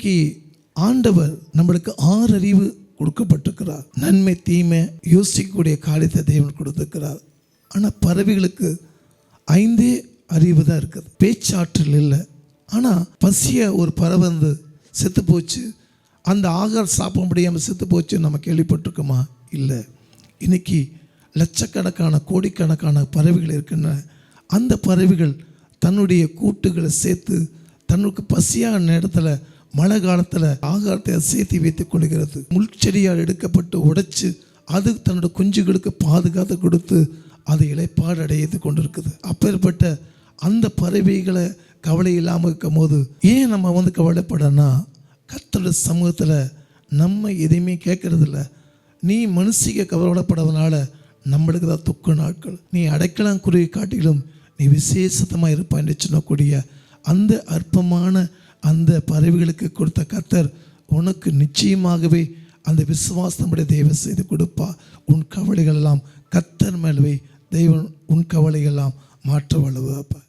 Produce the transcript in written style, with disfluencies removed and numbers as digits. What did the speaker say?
இன்னைக்கு ஆண்டவர் நம்மளுக்கு 6 அறிவு கொடுக்கப்பட்டிருக்கிறார். நன்மை தீமை யோசிக்கக்கூடிய காரியத்தை தேவன் கொடுத்திருக்கிறார். ஆனால் பறவைகளுக்கு 5 அறிவு தான் இருக்குது, பேச்சாற்றல் இல்லை. ஆனால் பசிய ஒரு பறவை வந்து செத்து போச்சு, அந்த ஆகாரம் சாப்பிட முடியாமல் செத்து போச்சு நம்ம கேள்விப்பட்டிருக்கோமா? இல்லை. இன்னைக்கு லட்சக்கணக்கான கோடிக்கணக்கான பறவைகள் இருக்கின்றன. அந்த பறவைகள் தன்னுடைய கூட்டுகளை சேர்த்து தன்னுக்கு பசியான நேரத்தில் மழை காலத்தில் ஆகாரத்தை சேர்த்து வைத்துக் கொள்கிறது. முள்செடியால் எடுக்கப்பட்டு உடைச்சு அது தன்னோட குஞ்சுகளுக்கு பாதுகாத்து கொடுத்து அது இளைப்பாடு அடைத்து கொண்டிருக்குது. அப்பேற்பட்ட அந்த பறவைகளை கவலை இல்லாமல் இருக்கும் போது ஏன் நம்ம வந்து கவலைப்படனா? கர்த்தருடைய சமூகத்தில் நம்ம எதையுமே கேட்கறதில்ல. நீ மனுஷிக கவலைப்படாதனால நம்மளுக்கு தான் துக்க நாட்கள். நீ அடைக்கலம் குருவி காட்டிலும் நீ விசேஷமாக இருப்பாய் என்று சொல்லக்கூடிய அந்த அற்பமான அந்த பறவைகளுக்கு கொடுத்த கர்த்தர் உனக்கு நிச்சயமாகவே அந்த விசுவாசமுடைய தேவன் செய்து கொடுப்பா. உன் கவலைகள் எல்லாம் கர்த்தர் மேலவே தெய்வன் உன் கவலைகள் எல்லாம் மாற்ற வல்லவர்.